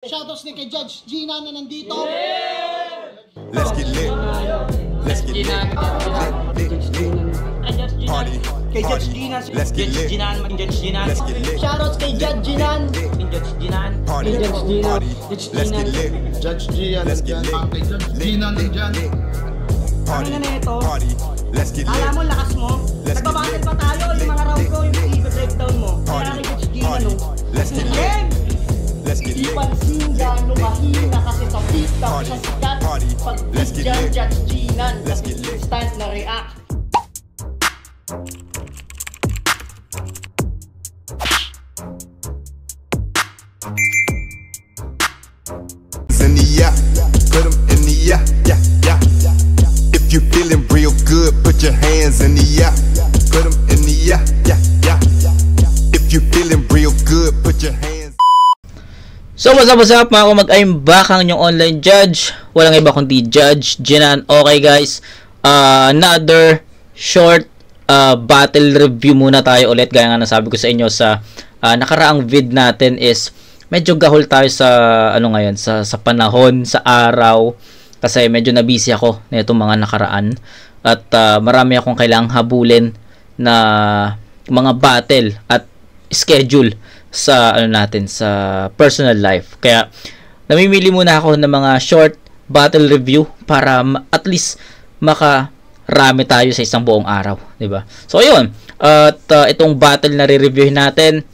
Shoutouts ni kay Judge Gina na nandito. Let's get lit. Let's get lit. Party. Kay Judge Gina. Let's get lit. Let's get lit. Shoutouts kay Judge Gina. Party. Party. Let's get lit. Judge Gian, Let's get lit. kay Judge Gina nandyan. Party. Ano na ito? Party. Let's get lit. Alam mo, lakas mo. Let's get Nagbabattle lit. pa tayo. Yung mga round ko, yung i-breakdown mo. Party. Kaya kay Judge Gina, Party. no? Let's get lit. Game! Let's get Di lit. pansin gano'ng mahina kasi sa pista Party. siya sikat. Party. Pag Let's get dyan, lit. Judge Gina. Let's get lit. Instant na react. In the yeah, put 'em in the yeah, yeah, yeah. If you feeling real good, put your hands in the yeah, put 'em in the yeah, yeah, yeah. If you feeling real good, put your hands. So what's up mga kumag, I'm back ang inyong online judge. Walang iba kundi Judge Jinan. Okay guys, another short battle review muna tayo ulit. Gaya nga nasabi ko sa inyo sa nakaraang vid natin is medyo gahol tayo sa ano ngayon, sa panahon, sa araw. Kasi medyo na-busy ako na itong mga nakaraan. At marami akong kailangang habulin na mga battle at schedule sa ano natin, sa personal life. Kaya namimili muna ako ng mga short battle review para at least makarami tayo sa isang buong araw, 'di ba? So ayun, at itong battle na re-reviewin natin,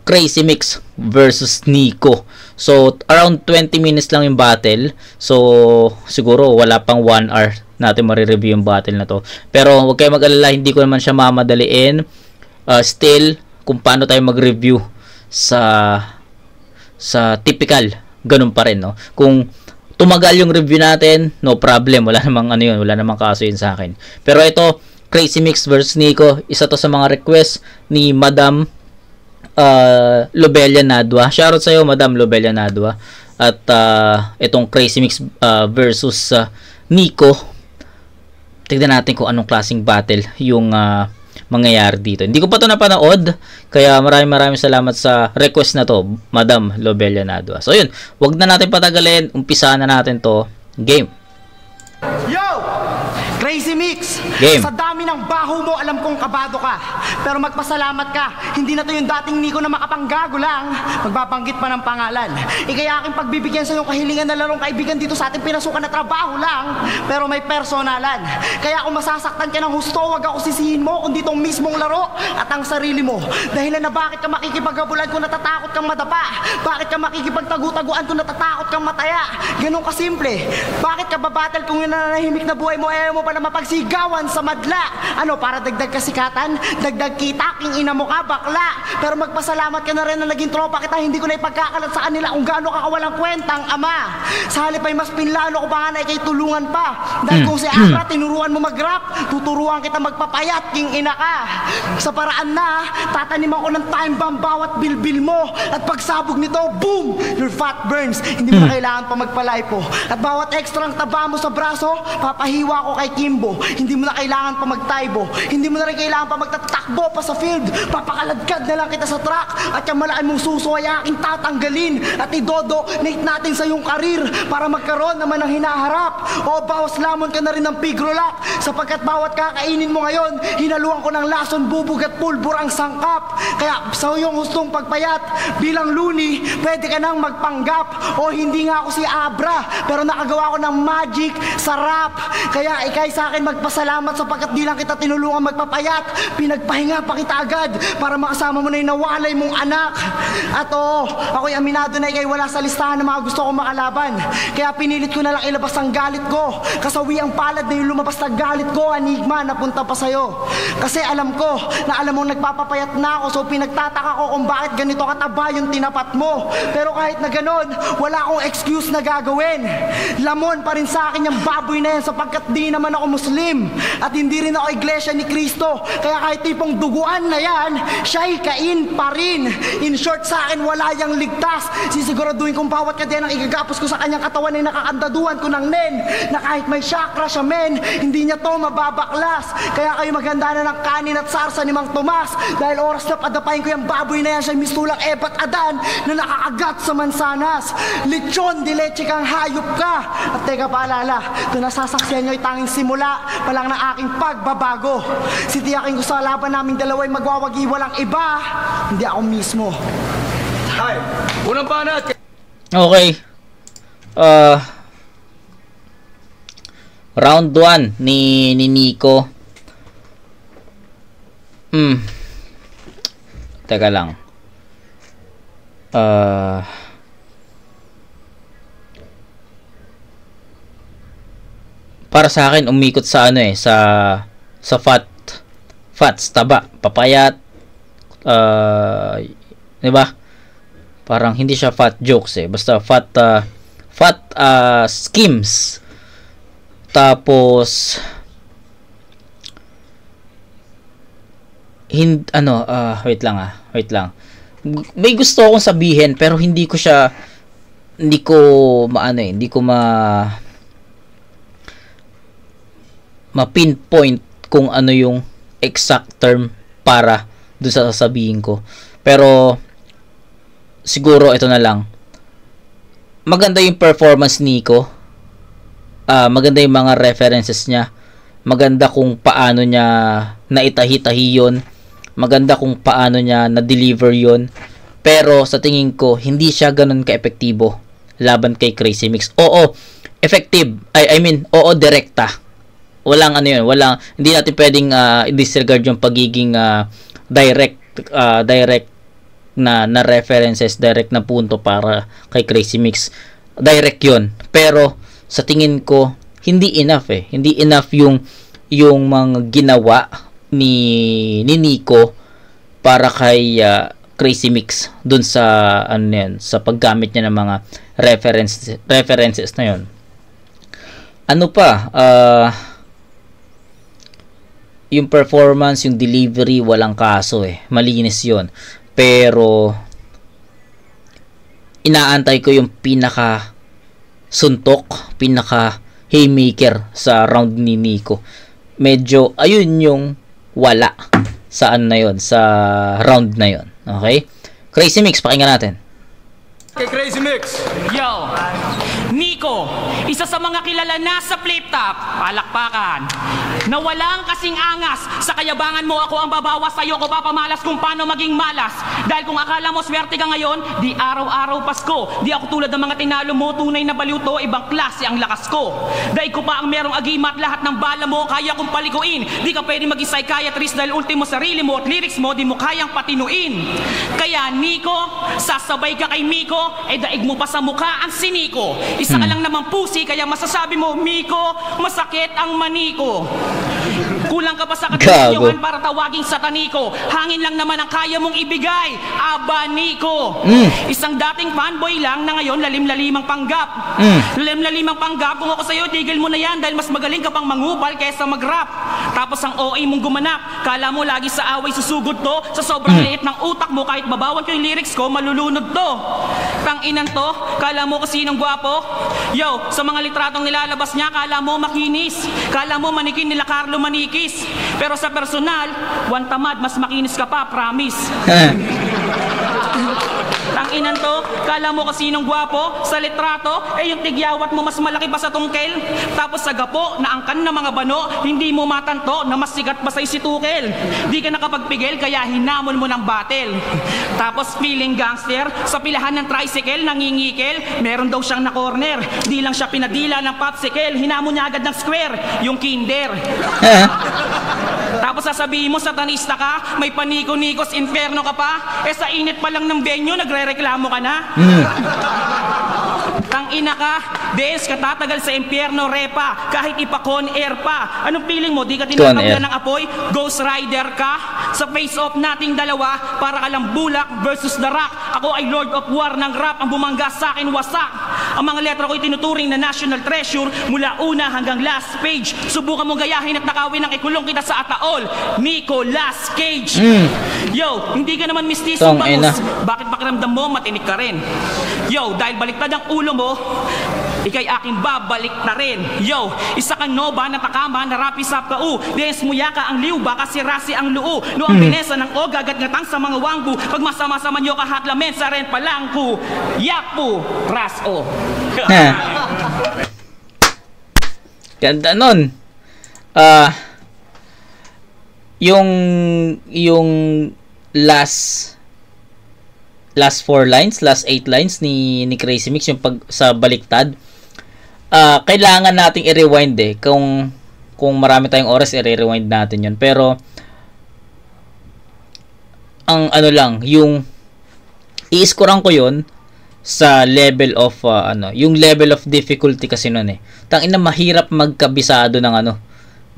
Crazy Mix versus Nico. So around 20 minutes lang yung battle. So siguro wala pang 1 hour natin ma-review yung battle na to. Pero huwag kayong mag-alala, hindi ko naman siya mamadaliin. Still, kung paano tayo mag-review sa typical, ganun pa rin, no? Kung tumagal yung review natin, no problem, wala namang ano yun, wala namang kaso yun sa akin. Pero ito, Crazy Mix versus Nico, isa to sa mga request ni Madam Lobelia Nadwa. Shoutout sa iyo, Madam Lobelia Nadwa. At itong Crazy Mix versus Nico, tignan natin kung anong klaseng battle yung mangyayari dito. Hindi ko pa ito napanood, kaya maraming salamat sa request na to, Madam Lobelia Nadwa. So yun, wag na natin patagalin, umpisahan na natin to. Game. Yo! Crazy Mix! Game. Sa dami ng baho mo, alam kong kabado ka. Pero magpasalamat ka. Hindi na to yung dating Nico na makapanggago lang. Magbabanggit pa ng pangalan. Ikaya aking pagbibigyan sa iyong kahilingan na larong kaibigan dito sa ating pinasukan na trabaho lang. Pero may personalan. Kaya kung masasaktan ka ng husto, wag ako sisihin mo kundi itong mismong laro at ang sarili mo. Dahilan na bakit ka makikipagabulan kung natatakot kang madapa? Bakit ka makikipagtagu-taguan kung natatakot kang mataya? Ganun kasimple. Bakit ka babattle kung yun na nanahimik na buhay mo, ayaw mo pa na mapagsigawan sa madla? Ano, para dagdag kasikatan? Dagdag kita, king ina mo ka, bakla. Pero magpasalamat ka na rin na naging tropa kita. Hindi ko na ipagkakalat sa kanila kung gaano ka kawalang kwentang ama. Sa halip ay mas pinlalo ko pa nga na ikay tulungan pa. Dahil kung si Abra tinuruan mo mag-rap, tuturuan kita magpapayat, king ina ka. Sa paraan na tataniman ko ng time bomb bawat bilbil mo. At pagsabog nito, boom! Your fat burns. Hindi mo na kailangan pa magpalipo. At bawat ekstrang taba mo sa braso, papahiwa ko kay Kimbo. Hindi mo na kailangan pa magtaybo. Hindi mo na rin kailangan pa magtatakbo pa sa field. Papakaladkad na lang kita sa track. At yung malaki mong suso ay aking tatanggalin. At idodo-nate natin sa iyong karir para magkaroon naman ng hinaharap. O bawas lamon ka na rin ng pigrolak. Sapagkat bawat kakainin mo ngayon, hinaluan ko ng lason, bubog at pulbur ang sangkap. Kaya sa iyong hustong pagpayat, bilang luni, pwede ka nang magpanggap. O hindi nga ako si Abra, pero nakagawa ko ng magic sa rap. Kaya ikay sa akin magpasalamat sapagkat di lang kita tinulungan magpapayat, pinagpahinga pa kita agad para makasama mo na yung nawalay mong anak. At oo, ako'y aminado na ikay wala sa listahan ng mga gusto kong makalaban. Kaya pinilit ko na lang ilabas ang galit ko. Kasawi ang palad na yung lumabas na galit ko, anigma, napunta pa sa'yo. Kasi alam ko na alam mong nagpapapayat na ako, so pinagtataka ko kung bakit ganito kataba yung tinapat mo. Pero kahit na ganon, wala akong excuse na gagawin. Lamon pa rin sa akin yung baboy na yan sapagkat di naman ako Muslim. At hindi rin din ako iglesia ni Kristo. Kaya kahit tipong duguan na yan, siya'y kain pa rin. In short, sa akin wala yang ligtas. Sisiguraduhin kong bawat kadenang igagapos ko sa kanyang katawan ay nakakandaduhan ko ng nen, na kahit may chakra siya men, hindi niya to mababaklas. Kaya kayo maganda na ng kanin at sarsa ni Mang Tomas, dahil oras na padapain ko yung baboy na yan, siya'y mistulang Ebat Adan na nakakagat sa mansanas. Lechon, di leche kang hayop ka. At teka paalala, ito nasasaksiyan nyo ay tanging simula pa lang ng aking pagbabago. Sitiyakin ko sa laban naming dalawa'y magwawagi walang iba, hindi ako mismo. Ay, unang banat. Okay. Round 1 ni Nico. Teka lang. Para sa akin umikot sa ano sa fats, taba, papayat, 'di ba? Parang hindi siya fat jokes basta fat schemes. Tapos wait lang. May gusto akong sabihin pero hindi ko ma-pinpoint kung ano yung exact term para doon sa sasabihin ko. Pero siguro ito na lang. Maganda yung performance ni Nico. Maganda yung mga references niya. Maganda kung paano niya naitahi-tahi yun. Maganda kung paano niya na-deliver yun. Pero sa tingin ko, hindi siya ganun ka-epektibo laban kay Crazy Mix. Oo, effective. Oo, direkta. Walang hindi natin pwedeng i-disregard yung pagiging direct na references, direct na punto para kay Crazy Mix. Direct yun. Pero sa tingin ko, hindi enough Hindi enough yung mga ginawa ni Nico para kay Crazy Mix dun sa sa paggamit niya ng mga references na yun. Ano pa? Yung performance, yung delivery, walang kaso malinis yun. Pero inaantay ko yung pinaka suntok, pinaka haymaker sa round ni Nico. Medyo ayun yung wala sa sa round na yon. Okay? Crazy Mix, pakinggan natin. Kay Crazy Mix. Yo, Nico, isa sa mga kilala na sa flip top, palakpakan, na walang kasing angas. Sa kayabangan mo ako ang babawas, sa'yo ko papamalas kung paano maging malas. Dahil kung akala mo swerte ka ngayon, di araw-araw Pasko. Di ako tulad ng mga tinalo mo, tunay na baliw to, ibang klase ang lakas ko. Dahil ko pa ang merong agimat, lahat ng bala mo kaya kong palikuin. Di ka pwede maging psychiatrist dahil ultimo sarili mo at lyrics mo di mo kayang patinuin. Kaya Nico, sasabay ka kay Miko, daig mo pa sa mukha ang siniko. Isa ka lang naman pusi, kaya masasabi mo, Miko, masakit ang maniko. Kulang ka pa sa katinyuhan para tawaging sataniko. Hangin lang naman ang kaya mong ibigay, aba Nico. Isang dating fanboy lang na ngayon lalim-lalimang panggap. Lalim-lalimang panggap, kung ako sa'yo, tigil mo na yan dahil mas magaling ka pang mangupal kaysa mag-rap. Tapos ang OA mong gumanap, kala mo lagi sa away susugod to. Sa sobrang liit ng utak mo, kahit babawan ko yung lyrics ko, malulunod to. Tanginan to, kala mo kasi sinong gwapo? Yo, sa mga litratong nilalabas niya, kala mo makinis. Kala mo manikin nila Carlo Manikis. Pero sa personal, one tamad, mas makinis ka pa, promise. Tanginan to, kala mo kasi sinong gwapo? Sa litrato, yung tigyawat mo mas malaki pa sa tungkel. Tapos sa gapo, na angkan na mga bano, hindi mo matanto na mas sigat pa sa'y si Tukel. Di ka nakapagpigil, kaya hinamon mo ng battle. Tapos feeling gangster, sa pilahan ng tricycle, nangingikel, meron daw siyang na-corner. Di lang siya pinadila ng popsicle, hinamon niya agad ng square, yung kinder. Tapos sasabihin mo, satanista ka, may paniko-nikos, inferno ka pa, sa init pa lang ng venue, nagre-reklamo ka na. Tangina ka, des ka tatagal sa impyerno, repa, kahit ipa-con air pa. Anong feeling mo, di ka tinatanggal ng apoy? Ghost Rider ka? Sa face-off nating dalawa, para ka lang bulak versus the rock. Ako ay Lord of War ng rap, ang bumangga sa akin wasak. Ang mga letra ko'y tinuturing na national treasure mula una hanggang last page. Subukan mong gayahin at nakawin ang ikulong kita sa ataol. Nicolas Cage. Yo, hindi ka naman mistisong bangus. Bakit pakiramdam mo matinik ka rin? Yo, dahil baliktad ang ulo mo, ikay aking babalik na rin. Yo, isa kang noba na takama na rapisap ka u. Diyes muya ka ang liw, baka sirasi ang luu. No ang binesa ng oga, gatngatang sa mga wangbu. Pag masama-sama nyo kahatlamen sa ren palangku. Yakpu, raso. Ganda nun. Yung last 4 lines, last 8 lines ni Crazy Mix, yung pag sa baliktad, kailangan nating i-rewind kung marami tayong oras i-rewind natin yun, pero ang ano lang, yung i-scorean ko yun sa level of yung level of difficulty kasi nun tangina, mahirap magkabisado ng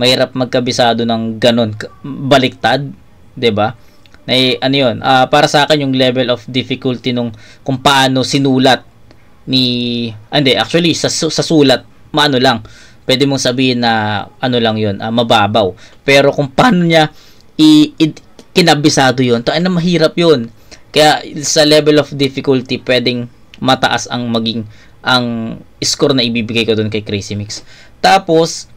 mahirap magkabisado ng ganun baliktad, 'di ba? Yun, para sa akin yung level of difficulty nung kung paano sinulat actually sa sulat maano lang, pwede mong sabihin na lang yun, mababaw, pero kung paano niya kinabisado yun, na mahirap yun. Kaya sa level of difficulty pwedeng mataas ang score na ibibigay ko doon kay Crazy Mix. Tapos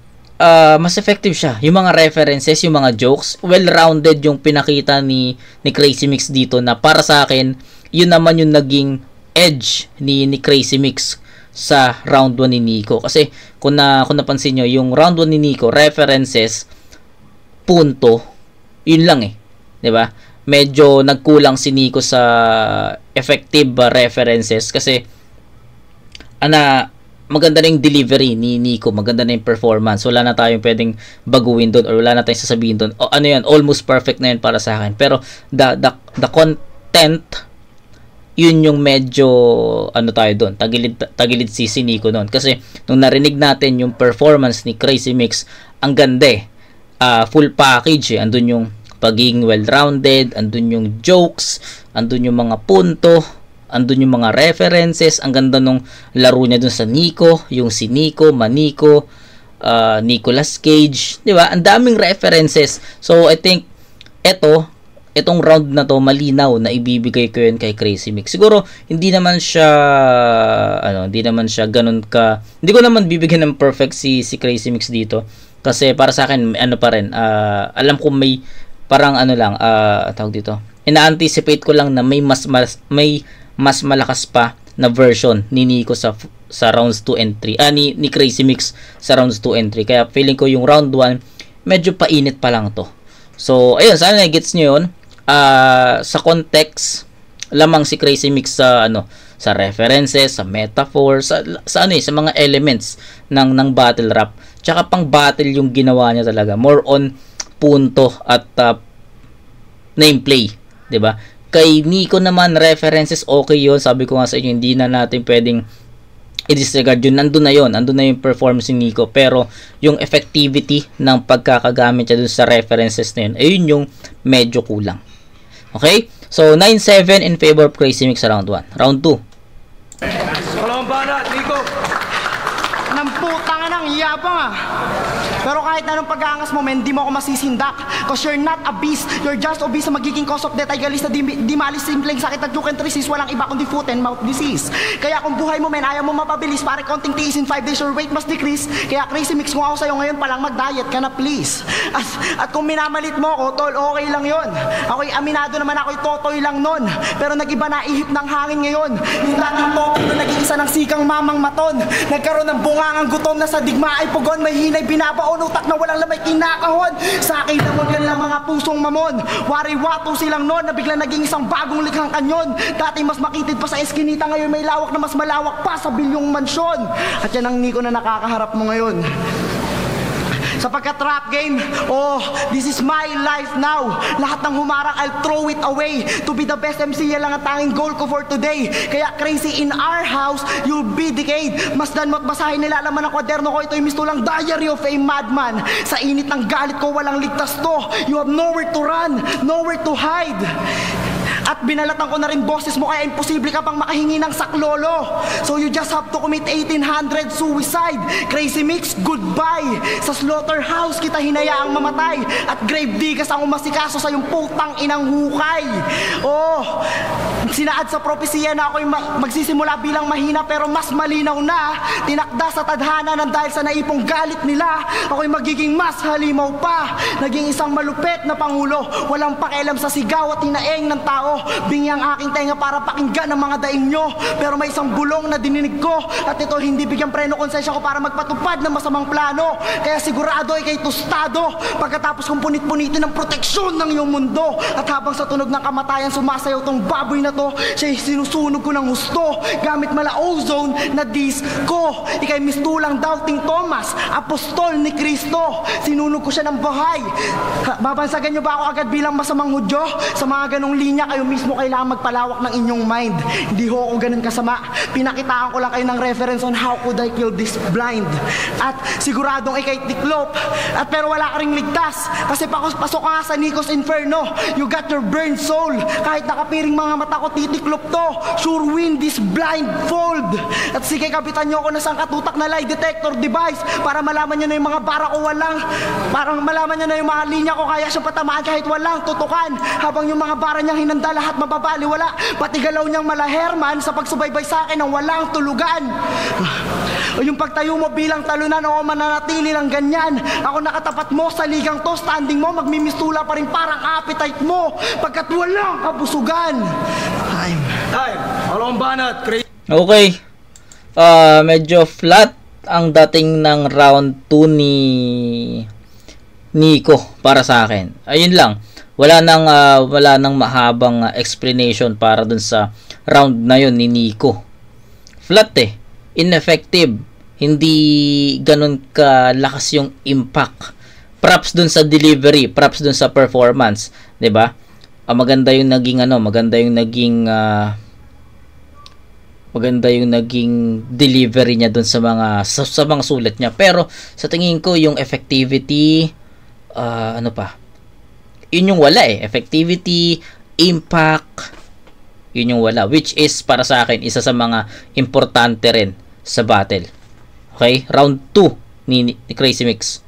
mas effective siya. Yung mga references, yung mga jokes, well-rounded yung pinakita ni Crazy Mix dito, na para sa akin, yun naman yung naging edge ni Crazy Mix sa round 1 ni Nico. Kasi kung napansin nyo, yung round 1 ni Nico, references, punto, yun lang 'di ba? Medyo nagkulang si Nico sa effective references kasi maganda na yung delivery ni Nico, maganda na yung performance, wala na tayong pwedeng baguhin doon or wala na tayong sasabihin doon. Almost perfect na yun para sa akin. Pero the content, yun yung medyo tayo doon, tagilid si Nico doon. Kasi nung narinig natin yung performance ni Crazy Mix, ang ganda full package andun yung pagiging well-rounded, andun yung jokes, andun yung mga punto, andun yung mga references, ang ganda nung laro niya dun sa Nico, yung si Nico, Manico, Nicolas Cage, di ba? Ang daming references. So I think itong round na to malinaw na ibibigay ko yun kay Crazy Mix. Siguro hindi naman siya ganun ka, hindi ko naman bibigyan ng perfect si Crazy Mix dito kasi para sa akin pa rin, alam ko may parang tawag dito, ina-anticipate ko lang na may mas malakas pa na version ni Nico sa rounds 2 and 3, ni Crazy Mix sa rounds 2 and 3. Kaya feeling ko yung round 1 medyo painit pa lang to. So ayun, sana gets nyo yun. Sa context lamang si Crazy Mix sa references, sa metaphor, sa mga elements ng battle rap. Tsaka pang battle yung ginawa niya talaga, more on punto at nameplay, 'di ba? Kay Nico naman, references okay yun. Sabi ko nga sa inyo, hindi na natin pwedeng i-disregard yun. Nandun na yung performance ni Nico. Pero yung effectivity ng pagkakagamit niya dun sa references na yun, ayun yung medyo kulang. Okay? So 9-7 in favor of Crazy Mix sa round 1. Round 2. Kalawang banat, Nico. Namputang ng yabang Pero kahit anong pag-aangas mo, hindi mo ako masisindak. Cause you're not a beast, you're just obese sa magiging cause of death. Ay galis na di malis simpleng sakit at you can resist. Walang iba kundi foot and mouth disease. Kaya kung buhay mo ayaw mo mapabilis, pare konting tiis, in 5 days your weight must decrease. Kaya Crazy Mix, kung ako sa'yo ngayon palang mag-diet ka na please. At kung minamalit mo ako, tol, okay lang yon. Ako'y aminado naman, ako'y totoy lang nun. Pero nag-iba na ihip ng hangin ngayon. Yung dating totoy na naging isa ng sikang mamang maton. Nagkaroon ng bungangang gutom na sa digma ay pugon. May hinay binabaon, utak na walang lamay kinakahon. Sa akin naman yan lang mga pusong mamon. Wari-wato silang nun na bigla naging isang bagong likhang kanyon. Dati mas makitid pa sa eskinita, ngayon may lawak na mas malawak pa sa bilyong mansyon. At yan ang Nico na nakakaharap mo ngayon. Sa pagka-trap game, oh, this is my life now. Lahat ng humarang, I'll throw it away. To be the best MC, yan lang ang tanging goal ko for today. Kaya Crazy, in our house, you'll be decayed. Masdan mo't basahin nila, alaman ang kwaderno ko, ito'y mistulang diary of a madman. Sa init ng galit ko, walang ligtas to. You have nowhere to run, nowhere to hide. At binalatan ko na rin boses mo kaya imposible ka pang makahingi ng saklolo. So you just have to commit 1800 suicide. Crazy Mix, goodbye. Sa slaughterhouse kita hinayaang mamatay. At grave diggers ang umasikaso sa yung putang inang hukay. Oh, sinaad sa propesya na ako'y magsisimula bilang mahina pero mas malinaw na. Tinakda sa tadhana ng dahil sa naipong galit nila, ako'y magiging mas halimaw pa. Naging isang malupet na pangulo, walang pakialam sa sigaw at hinaeng ng tao. Bingi ang aking tenga para pakinggan ang mga daing nyo, pero may isang bulong na dininig ko at ito hindi bigyan preno konsensya ko para magpatupad ng masamang plano. Kaya sigurado ay kay tostado pagkatapos kong punit-punitin ng proteksyon ng iyong mundo. At habang sa tunog ng kamatayan sumasayaw tong baboy na to, siya'y sinusunog ko ng husto gamit mala ozone na disco. Ika'y mistulang doubting Thomas, apostol ni Kristo. Sinunog ko siya ng bahay. Babansagan niyo ba ako agad bilang masamang Hudyo? Sa mga ganong linya, kayo mismo kailangan magpalawak ng inyong mind. Hindi ho ako ganun kasama. Pinakitaan ko lang kayo ng reference on how could I kill this blind. At siguradong ika'y tiklop. At pero wala ka ring ligtas. Kasi pasok ka nga sa Nico's Inferno. You got your burned soul. Kahit nakapiring mga mata ko, titiklop to. Sure win this blindfold. At sige, kapitan nyo ako na sangkatutak na lie detector device para malaman nyo na yung mga bara ko walang. Parang malaman nyo na yung mga linya ko kaya siya patamaan kahit walang tutukan. Habang yung mga bara niyang hinanda lahat mababali wala. Pati galaw niyang malaherman sa pagsubaybay sa akin ng walang tulugan. O yung pagtayo mo bilang talunan o mananatili lang ganyan. Ako nakatapat mo sa ligang to, standing mo magmimistula pa rin parang appetite mo pagkat walang kabusugan. Time. Along banat. Okay. Medyo flat ang dating ng round 2 ni Nico para sa akin. Ayun lang. Wala nang mahabang explanation para dun sa round na yun ni Nico. Flat ineffective. Hindi ganun kalakas yung impact. Props dun sa delivery, props dun sa performance, 'di ba? Maganda yung naging delivery niya dun sa mga sulat niya. Pero sa tingin ko yung effectivity yun yung wala effectivity, impact, yun yung wala, which is para sa akin isa sa mga importante rin sa battle. Okay, round 2 ni Crazy Mix.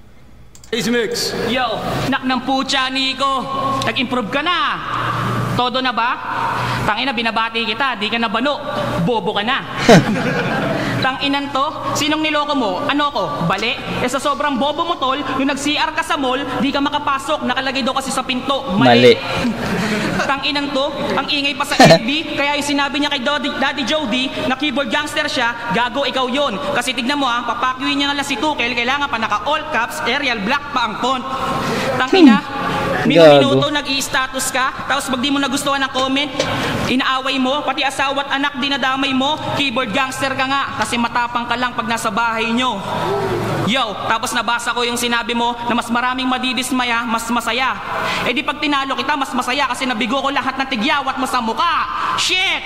Crazy Mix. Yo, nak ng pucha, Nico. Nag-improve ka na. Todo na ba? Tangina, binabati kita, di ka na bano. Bobo ka na. Tanginan to, sinong niloko mo? Ano ko? Bali? Sa sobrang bobo mo tol, yung nag-CR ka sa mall, di ka makapasok, nakalagay daw kasi sa pinto. Mali. Tanginan to, ang ingay pa sa FB, kaya yung sinabi niya kay Daddy Jody na keyboard gangster siya, gago ikaw yon. Kasi tignan mo papakyuin niya nga si Tukel, kailangan pa naka all caps, Arial black pa ang font. Tangina, minuto nag-i-status ka, tapos pag di mo nagustuhan ng comment, inaaway mo, pati asawa at anak dinadamay mo, keyboard gangster ka nga, kasi matapang ka lang pag nasa bahay nyo. Yo, tapos nabasa ko yung sinabi mo na mas maraming madidismaya, mas masaya. Di pag tinalo kita, mas masaya kasi nabigo ko lahat ng tigyawat mo sa muka. Shit!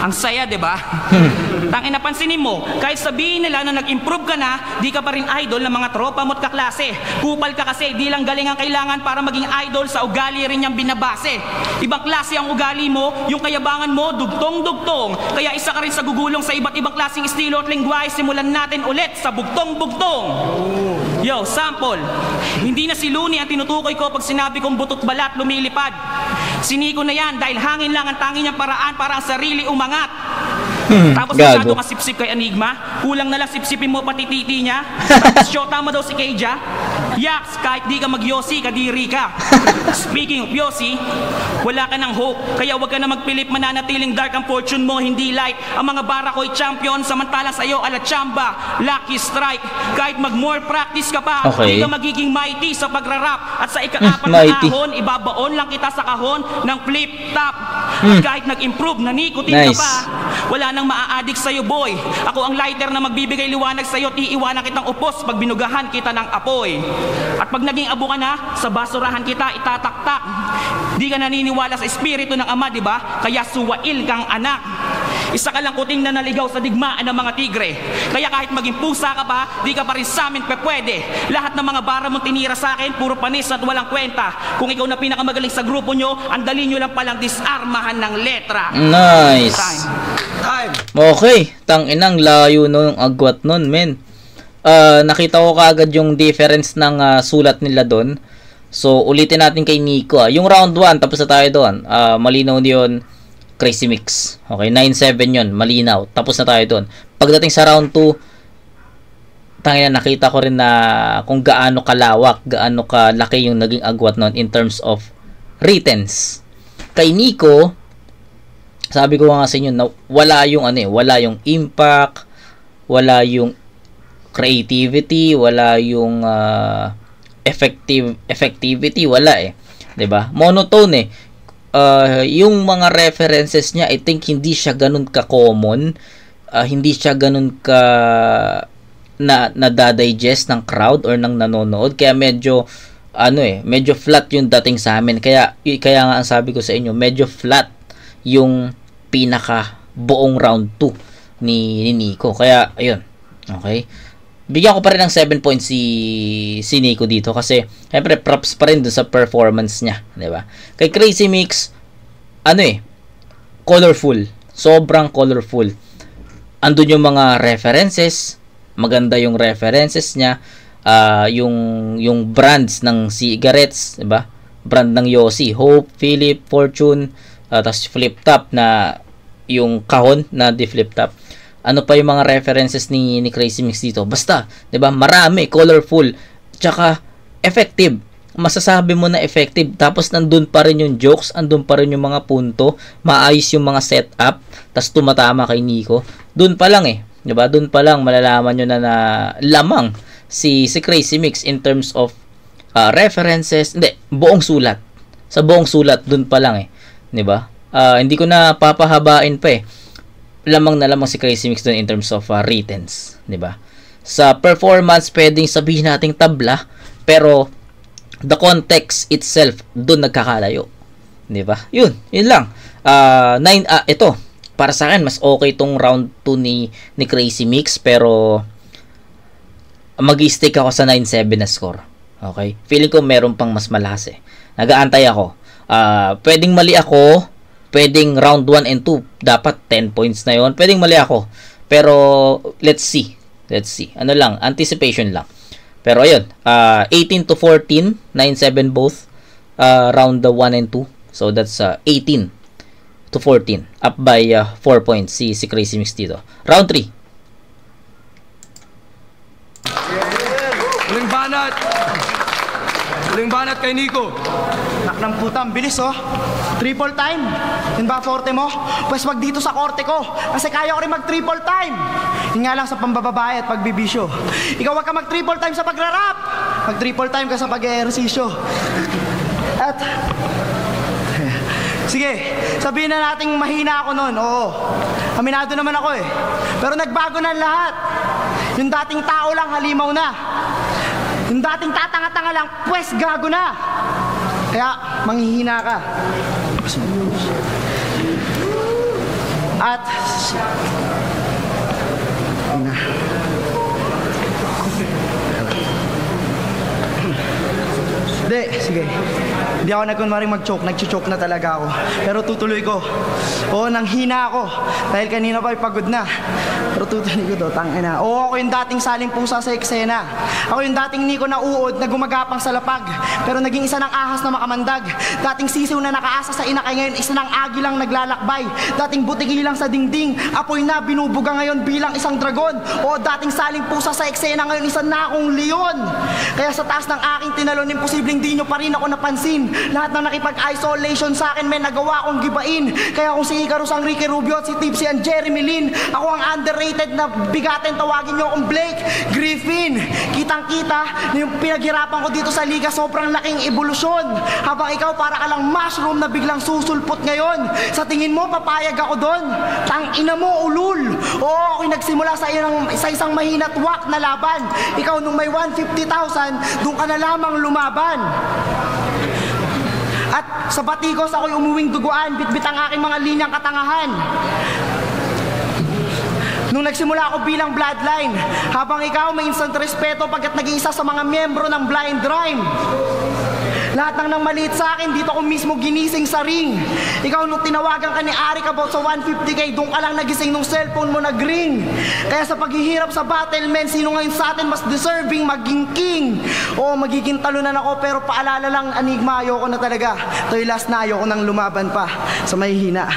Ang saya, diba? Tangina, pansinin mo, kahit sabihin nila na nag-improve ka na, di ka pa rin idol ng mga tropa mo't kaklase. Kupal ka kasi, di lang galing ang kailangan para maging idol, sa ugali rin niyang binabase. Ibang klase ang ugali mo, yung kayabangan mo, dugtong-dugtong. Kaya isa ka rin sa gugulong sa iba't ibang klaseng estilo at lingwahe. Simulan natin ulit sa bugtong-bugtong. Yo, sample. Hindi na si Looney ang tinutukoy ko pag sinabi kong butot balat lumilipad. Siniko na yan dahil hangin lang ang tangi niyang paraan para ang sarili umangat. Tapos masyado ka sip-sip kay Enigma, kulang na lang sip-sipin mo pati titi niya. Tapos syota mo daw si Keija. Yaks, kahit di ka mag-yosi, kadiri ka. Speaking of yosi, wala ka ng hope, kaya wag ka na magpilip, mananatiling dark ang fortune mo, hindi light. Ang mga bara ko'y champion, samantalang sa'yo ala chamba, lucky strike. Kahit mag-more practice ka pa, hindi ka magiging mighty sa pagrarap. At sa ika-apat na ahon, ibabaon lang kita sa kahon ng flip-top. At kahit nag-improve, nanikotin ka pa, wala nang maa-addict sa'yo, boy. Ako ang lighter na magbibigay liwanag sa'yo at iiwanan kitang upos pag binugahan kita ng apoy. At pag naging abo ka na, sa basurahan kita itataktak. Di ka naniniwala sa espiritu ng Ama, di ba? Kaya suwail kang anak. Isa ka lang kuting na naligaw sa digmaan ng mga tigre. Kaya kahit maging pusa ka pa, di ka pa rin sa amin pwede. Lahat ng mga bara mong tinira sa akin, puro panis at walang kwenta. Kung ikaw na pinakamagaling sa grupo nyo, ang dali nyo lang palang disarmahan ng letra. Nice. Time. Okay, tanginang layo nung agwat nun, men. Nakita ko kaagad yung difference ng sulat nila doon. So, ulitin natin kay Nico. Yung round 1, tapos na tayo doon. Malinaw yun, Crazy Mix. Okay, 9-7 yun, malinaw. Tapos na tayo doon. Pagdating sa round 2, tangina, nakita ko rin na kung gaano kalawak, gaano kalaki yung naging agwat nun in terms of writtens. Kay Nico, sabi ko nga sa inyo na wala yung wala yung impact, wala yung creativity, wala yung effectivity, wala 'di ba? Monotone yung mga references niya, I think hindi siya ganun ka-common, hindi siya ganun ka na-digest ng crowd or ng nanonood, kaya medyo medyo flat yung dating sa amin. Kaya nga ang sabi ko sa inyo, medyo flat yung pinaka buong round 2 ni Nico. Kaya ayun. Okay. Bigyan ko pa rin ng 7 points si Nico dito kasi syempre props pa rin doon sa performance niya, 'di ba? Kay Crazy Mix, colorful. Sobrang colorful. Andun yung mga references, maganda yung references niya, yung brands ng cigarettes, 'di ba? Brand ng Yossi, Hope, Philip, Fortune, tapos flip top na yung kahon na di flip top. Ano pa yung mga references ni Crazy Mix dito? Basta, 'di ba? Marami, colorful, tsaka effective. Masasabi mo na effective. Tapos nandun pa rin yung jokes, andun pa rin yung mga punto, maayos yung mga setup, tapos tumatama kay Nico. Doon pa lang 'di ba? Doon pa lang malalaman nyo na lamang si Crazy Mix in terms of references, hindi, buong sulat. Sa buong sulat doon pa lang 'di ba? Hindi ko na papahabain pa lamang na lamang si Crazy Mix doon in terms of writtens, 'di ba? Sa performance pwedeng sabihin nating tabla, pero the context itself doon nagkakalayo, 'di ba? Yun lang. Ito para sa akin mas okay tong round 2 ni Crazy Mix, pero mag-i-stick ako sa 9-7 na score. Okay? Feeling ko meron pang mas malakas Nag-aantay ako. Pwedeng mali ako, pwedeng round 1 and 2 dapat 10 points na yon. Pwedeng mali ako. Pero let's see. Ano lang, anticipation lang. Pero ayun, 18-14, 9-7 both, round 1 and 2. So that's 18-14, up by 4 points si Crazy Mix dito. Round 3. Huling banat kay Nico. Nak ng puta, ang bilis Triple time. Yun ba forte mo? Pwes wag dito sa korte ko. Kasi kaya ko rin mag triple time. Yun nga lang sa pambababae at pagbibisyo. Ikaw wag ka mag triple time sa pagrarap. Mag triple time ka sa pag-ehersisyo. At sige, sabihin na nating mahina ako noon. Oo, aminado naman ako Pero nagbago na lahat. Yung dating tao lang, halimaw na. Yung dating tatanga-tanga lang, pwes gago na. Kaya, manghihina ka. At, Hindi, sige. Hindi ako nagkunwaring mag-choke. Nag-choke na talaga ako. Pero tutuloy ko. Oo, nanghina ako. Dahil kanina pa ay pagod na. Pero tutuloy ko to, tangina. Oo, ako yung dating saling pusa sa eksena. Ako yung dating Nico na uod na gumagapang sa lapag. Pero naging isa ng ahas na makamandag. Dating sisiw na nakaasa sa inakay, ngayon isa ng agilang naglalakbay. Dating butigi lang sa dingding. Apoy na binubuga ngayon bilang isang dragon. Oo, dating saling pusa sa eksena, ngayon isa na akong leon. Kaya sa taas ng aking tinalon, imposibleng di nyo pa rin ako napansin. Lahat na nakipag-isolation sa akin, men, nagawa kong gibain. Kaya kung si Icarus ang Ricky Rubio at si Tipsy ang Jeremy Lin, ako ang underrated na bigatin, tawagin nyo akong Blake Griffin. Kitang-kita na yung pinaghirapan ko dito sa liga, sobrang laking evolusyon. Habang ikaw para ka lang mushroom na biglang susulpot ngayon. Sa tingin mo, papayag ako doon? Tangina mo, ulul. Oo, ako'y nagsimula sa isang mahinatwak na laban. Ikaw nung may 150,000, doon ka na lamang lumaban. At sa Batikos, ako'y umuwing duguan, bitbit ang aking mga linyang katangahan. Nung nagsimula ako bilang bloodline, habang ikaw may instant respeto pagkat nag-iisa sa mga miyembro ng Blind Rhyme. Lahat ng nang maliit sa akin, dito ko mismo ginising sa ring. Ikaw nung tinawagan ka ni Arik about sa 150k, doon ka lang nagising nung cellphone mo nag-ring. Kaya sa paghihirap sa battle, men, sino ngayon sa atin mas deserving maging king? Oo, magiging talunan ako, pero paalala lang, Enigma, ayoko na talaga. Ito'y last na, ayoko nang lumaban pa sa mahihina.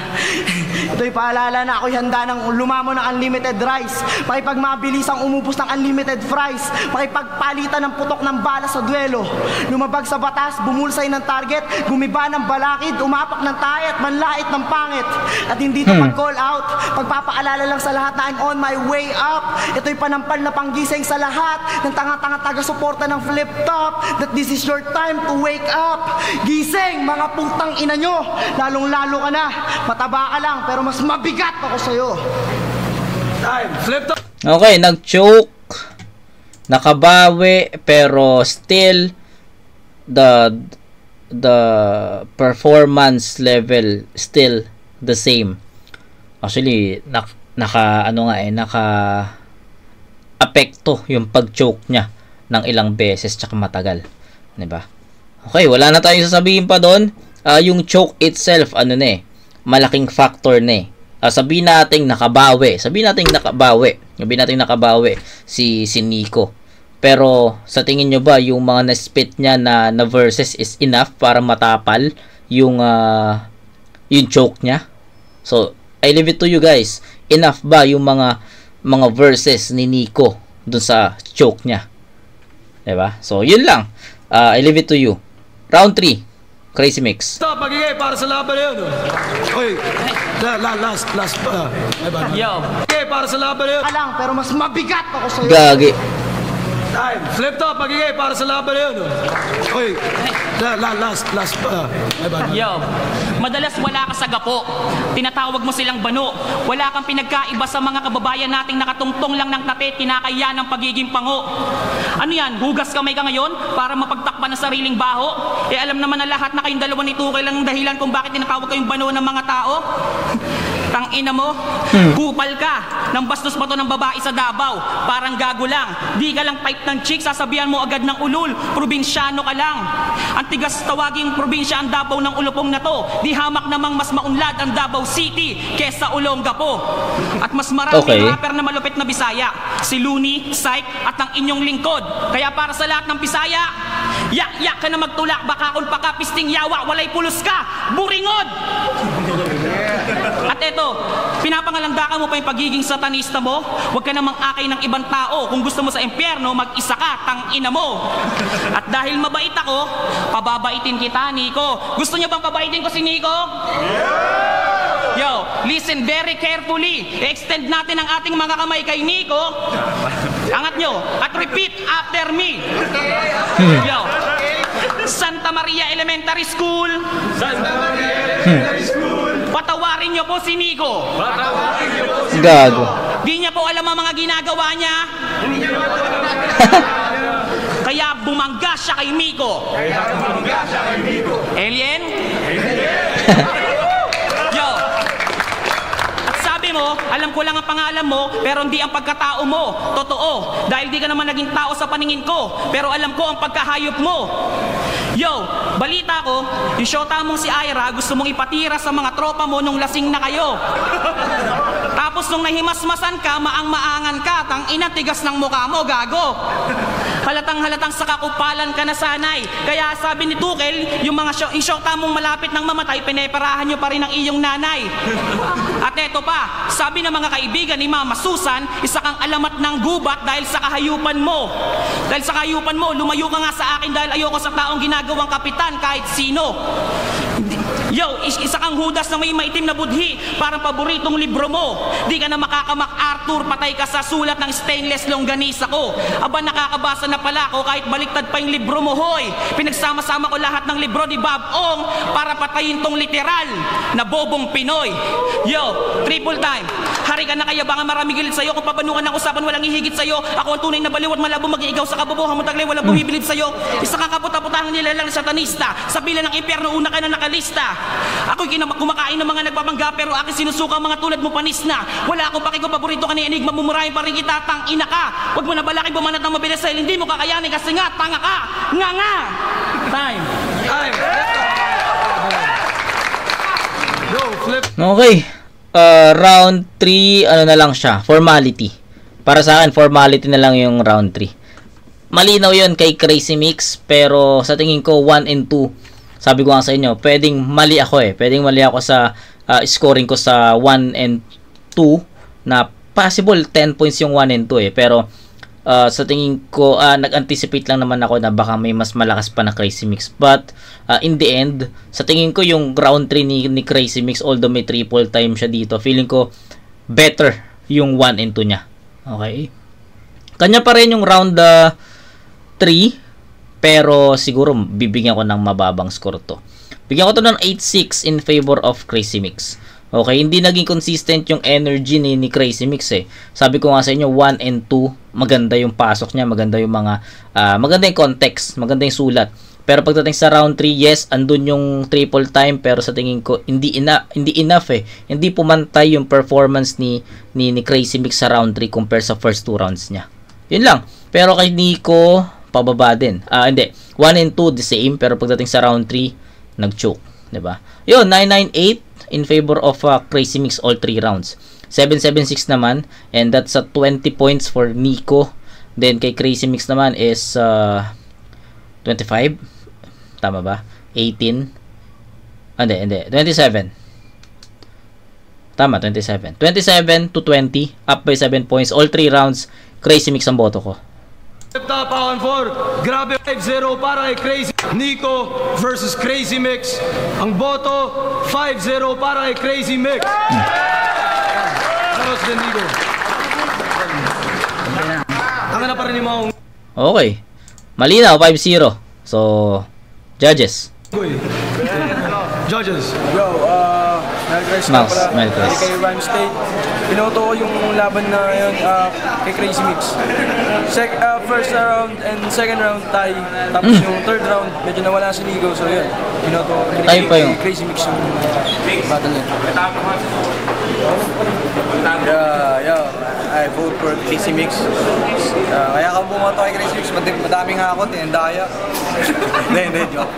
Ito'y paalala na ako'y handa ng lumamo ng unlimited rice. Makipagmabilis ang umupos ng unlimited fries. Makipagpalitan ng putok ng bala sa duelo. Lumabag sa batas, bumulsay ng target, gumiba ng balakid, umapak ng tayat, manlait ng pangit. At hindi ito pag-call out, pagpapaalala lang sa lahat na I'm on my way up. Ito'y panampal na panggising sa lahat ng tanga-tanga taga-suporta ng flip top, that this is your time to wake up. Gising, mga putang ina nyo. Lalong-lalo ka na, mataba ka lang, pero mas mabigat ako sa'yo. Time. Flip top. Okay, nag-choke. Nakabawi, pero still the performance level still the same. Actually, naka apekto yung pag-choke niya ng ilang beses tsaka matagal, 'di ba? Okay, wala na tayong sasabihin pa doon. Yung choke itself, malaking factor na sabihin nating nakabawi si Nico. Pero sa tingin nyo ba yung mga na-spit niya na verses is enough para matapal yung choke niya? So, I leave it to you guys. Enough ba yung mga verses ni Nico dun sa choke niya? Diba? So, yun lang. I leave it to you. Round 3. Crazy Mix. Stop, magigay para sa laban na yun. Okay, last. Yo. Okay, para sa laban na yun. Alang, pero mas mabigat ako sa'yo. Gagi. Time. Flip top, magigay para sa laban na yun. Okay, last. Yo, madalas wala ka sa gapo. Tinatawag mo silang bano. Wala kang pinagkaiba sa mga kababayan nating nakatungtong lang ng tapet, kinakaya ng pagiging pango. Ano yan, hugas kamay ka ngayon para mapagtakpan ng sariling baho? Alam naman na lahat na kayong dalawa ni Tukay lang ang dahilan kung bakit tinatawag kayong bano ng mga tao. Tangina mo, kupal ka ng bastos pa to ng babae sa Davao. Parang gago lang. Di ka lang type ng chick, sasabihan mo agad ng ulul. Probinsyano ka lang. Ang tigas tawaging probinsya ang Davao ng ulupong na to. Di hamak namang mas maunlad ang Davao City kesa Olongapo. At mas maraming rapper na malupit na Bisaya. Si Looney, Syke at ang inyong lingkod. Kaya para sa lahat ng Bisaya, yak ka na magtulak, baka kung pakapisting yawa, walay pulos ka, buringod! At eto, pinapangalandakan mo pa yung pagiging satanista mo. Huwag ka namang akay ng ibang tao. Kung gusto mo sa impyerno, mag-isa ka, tangina mo. At dahil mabait ako, pababaitin kita, Nico. Gusto niyo bang pabaitin ko si Nico? Yo, listen very carefully. I-extend natin ang ating mga kamay kay Nico. Angat nyo at repeat after me. Yo, Santa Maria Elementary School. Patawarin nyo po si Nico. Gago. Di niya po alam ang mga ginagawa niya. Kaya bumangga siya kay Nico. Alien? Yo. At sabi mo, alam ko lang ang pangalan mo, pero hindi ang pagkatao mo. Totoo. Dahil di ka naman naging tao sa paningin ko, pero alam ko ang pagkahayop mo. Yo, balita ko, yung shota mong si Ira gusto mong ipatira sa mga tropa mo nung lasing na kayo. Tapos nung nahimasmasan ka, maang-maangan ka, tang ina tigas ng mukha mo, gago. Halatang-halatang sa kakupalan ka na sanay. Kaya sabi ni Tukel, yung shota mong malapit ng mamatay, pineparahan nyo pa rin ang iyong nanay. At eto pa, sabi ng mga kaibigan ni Mama Susan, isa kang alamat ng gubat dahil sa kahayupan mo. Dahil sa kahayupan mo, lumayo ka nga sa akin dahil ayoko sa taong ginagawa ginagawang kapitan kahit sino. Yo, isa kang Judas na may maitim na budhi, parang paboritong libro mo. Di ka na makakamak Arthur, patay ka sa sulat ng stainless longganisa ko. Aba, nakakabasa na pala ako kahit baliktad pa yung libro mo, hoy. Pinagsama-sama ko lahat ng libro ni Bob Ong para patayin tong literal na bobong Pinoy. Yo, triple time. Hari ka na kaya baka marami gilit sa'yo. Kung pabanungan ng usapan, walang hihigit sa'yo. Ako ang tunay na baliw at malabo maging ikaw sa kabubuhan mo taglay, walang bumibilib sa'yo. Isa kang kaputa-putahang nilalang satanista. Sa bilang ng impyerno, una ka na nakalista. Ako'y kumakain ng mga nagbabangga pero akin sinusuka mga tulad mo panis na. Wala akong pakiko, paborito ka ni Enigma, mumurahin pa rin kita, tang ina ka. Huwag mo na balaki bumanat ng mabilis dahil hindi mo kakayanin kasi nga, tanga ka. Nga. Time. Go, flip. Okay. Round 3, ano na lang siya, formality. Para sa akin, formality na lang yung round 3. Malinaw yun kay Crazy Mix, pero sa tingin ko 1 and 2. Sabi ko nga sa inyo, pwedeng mali ako Pwedeng mali ako sa scoring ko sa 1 and 2 na possible 10 points yung 1 and 2 Pero sa tingin ko, nag-anticipate lang naman ako na baka may mas malakas pa na Crazy Mix. But in the end, sa tingin ko yung round 3 ni Crazy Mix, although may triple time siya dito, feeling ko better yung 1 and 2 niya. Okay? Kanya pa rin yung round 3. Pero siguro bibigyan ko ng mababang score to. Bigyan ko to ng 8-6 in favor of Crazy Mix. Okay, hindi naging consistent yung energy ni Crazy Mix Sabi ko nga sa inyo, 1 and 2, maganda yung pasok niya, maganda yung mga maganda yung context, maganda yung sulat. Pero pagdating sa round 3, yes, andun yung triple time, pero sa tingin ko hindi enough Hindi pumantay yung performance ni Crazy Mix sa round 3 compare sa first 2 rounds niya. Yun lang. Pero kay Nico, pababa din. Hindi. 1 and 2 the same, pero pagdating sa round 3, nag-choke, 'di ba? Yun, 998 in favor of Crazy Mix all 3 rounds. 776 naman, and that's 20 points for Nico. Then kay Crazy Mix naman is 25. Tama ba? 18. Hindi. 27. Tama, 27. 27 to 20, up by 7 points. All 3 rounds, Crazy Mix ang boto ko. Flip top on 4. Grabe 5-0 para kay Crazy Nico versus Crazy Mix. Ang boto 5-0 para kay Crazy Mix. Saros din Nico. Tanga na pa rin yung mga Okay. Malinaw, 5-0. So, judges. Judges. Yo, Merry Christmas Smalls, pala. Merry Christmas. Kay Rhyme State. Pinoto ko yung laban na yun kay Crazy Mix. First round and second round tie. Tapos yung third round, medyo nawala si Nico. So yun, pinoto ko Tayo pa yung Crazy Mix yung battle niya. I vote for Crazy Mix. Kaya ka bumoto kay Crazy Mix, madaming hakot ang daya. Hindi, joke.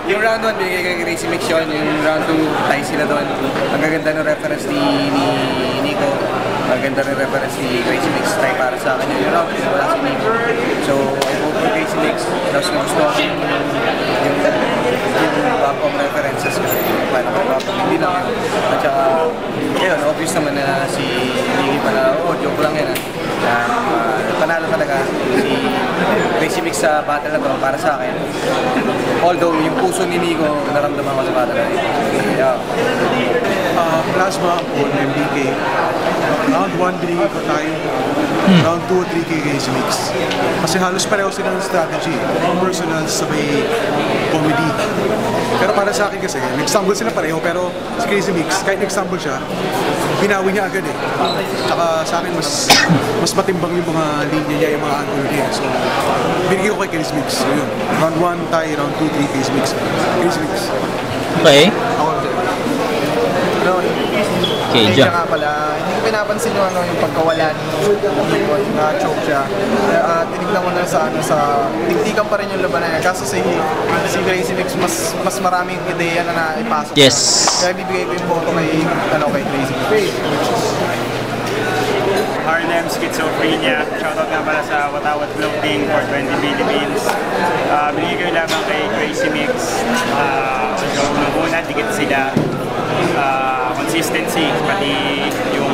Yung round 1, bigay kay Crazy Mix yun. Yung round 2, tie sila doon. Ang gaganda ng reference ni Nico. Ang ganda ng reference ni Crazy Mix. Tie para sa akin yung round 2, wala si Nico. So, I vote for Crazy Mix. Tapos gusto ko yung top-up references ko. Paano ko top-up, hindi lang yun. At saka, yun, obvious naman na si Nicky pala, joke lang yan. Panalo talaga si Crazy Mix sa battle na to para sa akin. Although yung puso ni Nico naramdaman ko sa battle na ito. Plasma o MBK. Round 1 binigay ko tayo. Round 2 3 kay Crazy Mix. Kasi halos pareho sila ng strategy. Personal sabay comedy. Pero para sa akin kasi, nag-stumble sila pareho pero si Crazy Mix, kahit nag-stumble siya, binawi niya agad Tsaka sa akin, mas matimbang yung mga linya niya, yung mga angle niya. So, binigay ko kay Crazy Mix. So yun, round 1 tayo, round 2, 3 Crazy Mix. Crazy Mix. Okay. Ako Okay, John. Kaya nga pala, hindi ko pinapansin yung, yung pagkawala yung choke siya. Tinignan ko na sa tigtikan pa rin yung labanan niya. Kaso si Crazy Mix, mas maraming ideya na naipasok. Yes. Kaya bibigay ko yung boto kay Crazy Mix. Harlem Schizophrenia. Shoutout nga pala sa Watawat Floating for 20 Philippines. Binigay ko yung laban kay Crazy Mix. So, nung una, dikit sila. Consistency, pati yung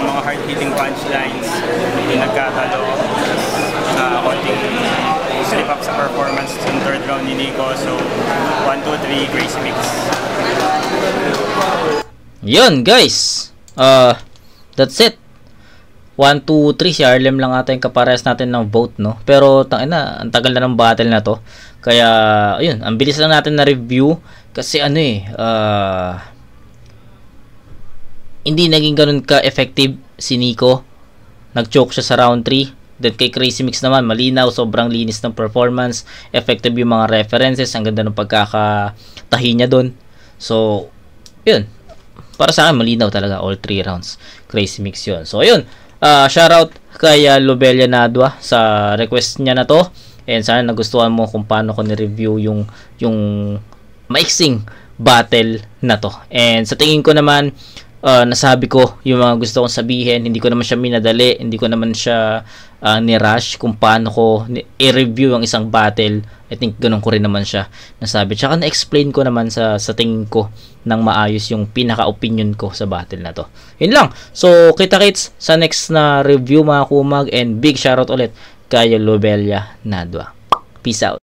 mga hard-hitting punchlines, hindi nagkatalo. Konting slip up sa performance sa third round ni Nico. So, 1, 2, 3, Crazy Mix. Yun, guys. That's it. 1, 2, 3. Si Harlem lang ata yung kaparehas natin ng vote, no? Pero, tangina, ang tagal na ng battle na to. Kaya, ayun, ang bilis lang natin na review. Kasi, hindi naging ganun ka-effective si Nico. Nag-choke siya sa round 3. Then, kay Crazy Mix naman, malinaw, sobrang linis ng performance. Effective yung mga references. Ang ganda ng pagkakatahi niya dun. So, yun. Para sa akin, malinaw talaga all 3 rounds. Crazy Mix yun. So, ayun. Shoutout kay Lobelia Nadwa sa request niya na to. And sana nagustuhan mo kung paano ko ni-review yung maiksing battle na to. And sa tingin ko naman, nasabi ko yung mga gusto kong sabihin. Hindi ko naman siya minadali. Hindi ko naman siya ni-rush kung paano ko i-review ang isang battle. I think ganun ko rin naman siya nasabi. Tsaka na-explain ko naman sa tingin ko ng maayos yung pinaka-opinion ko sa battle na to. Yun lang. So, kita-kits sa next na review mga kumag. And big shoutout ulit kay Lobelia Nadwa. Peace out.